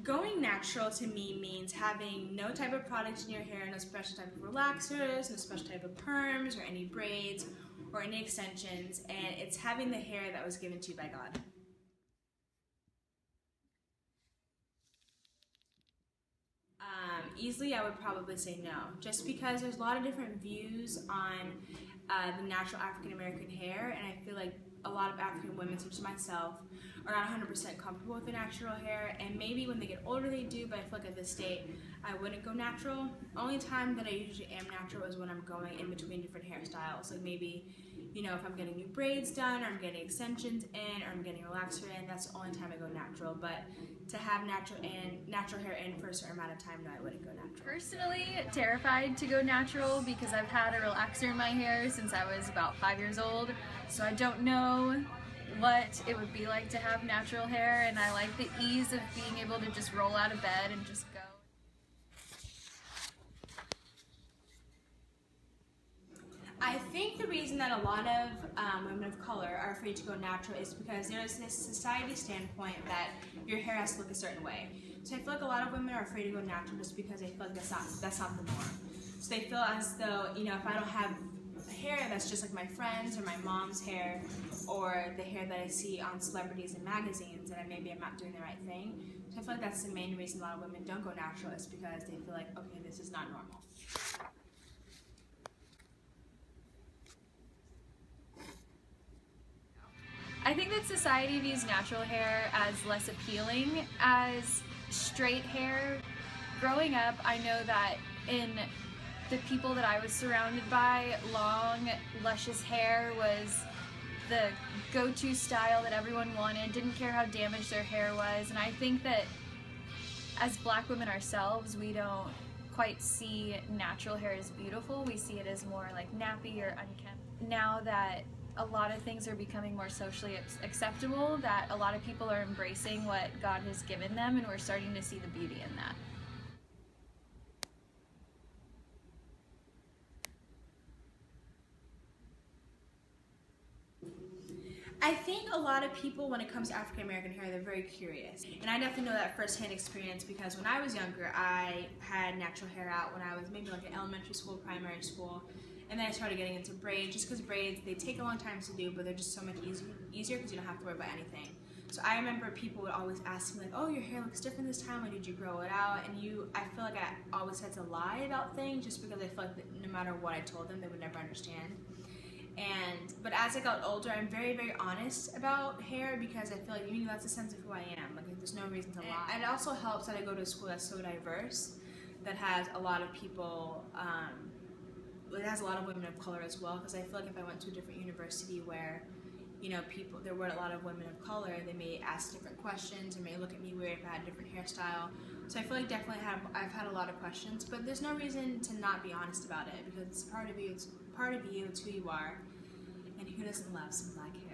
Going natural to me means having no type of product in your hair, no special type of relaxers, no special type of perms or any braids or any extensions, and it's having the hair that was given to you by God. Easily, I would probably say no, just because there's a lot of different views on the natural African American hair, and I feel like a lot of African women, such as myself, are not 100% comfortable with the natural hair, and maybe when they get older they do, but I feel like at this state I wouldn't go natural. Only time that I usually am natural is when I'm going in between different hairstyles, like maybe, you know, if I'm getting new braids done, or I'm getting extensions in, or I'm getting a relaxer in, that's the only time I go natural. But to have natural hair in for a certain amount of time, no, I wouldn't go natural. Personally, terrified to go natural because I've had a relaxer in my hair since I was about 5 years old, so I don't know what it would be like to have natural hair, and I like the ease of being able to just roll out of bed and just go. I think the reason that a lot of women of color are afraid to go natural is because there's this society standpoint that your hair has to look a certain way. So I feel like a lot of women are afraid to go natural just because they feel like that's not the norm. So they feel as though, you know, if I don't have hair that's just like my friends or my mom's hair or the hair that I see on celebrities in magazines, then maybe I'm not doing the right thing. So I feel like that's the main reason a lot of women don't go natural, is because they feel like, okay, this is not normal. I think that society views natural hair as less appealing as straight hair. Growing up, I know that in the people that I was surrounded by, long, luscious hair was the go-to style that everyone wanted, didn't care how damaged their hair was, and I think that as Black women ourselves, we don't quite see natural hair as beautiful. We see it as more like nappy or unkempt. Now that a lot of things are becoming more socially acceptable, that a lot of people are embracing what God has given them, and we're starting to see the beauty in that. I think a lot of people, when it comes to African American hair, they're very curious. And I definitely know that firsthand experience, because when I was younger, I had natural hair out when I was maybe like in elementary school, primary school, and then I started getting into braids, just because braids, they take a long time to do, but they're just so much easier because you don't have to worry about anything. So I remember people would always ask me like, oh, your hair looks different this time, or did you grow it out? And I feel like I always had to lie about things, just because I feel like that no matter what I told them, they would never understand. But as I got older, I'm very, very honest about hair, because I feel like, you know, that's a sense of who I am. Like, there's no reason to lie. And it also helps that I go to a school that's so diverse, that has a lot of people, it has a lot of women of color as well, because I feel like if I went to a different university where, you know, there were a lot of women of color, they may ask different questions, or may look at me weird if I had a different hairstyle. So I feel like definitely I've had a lot of questions, but there's no reason to not be honest about it, because it's part of you, it's who you are, and who doesn't love some black hair?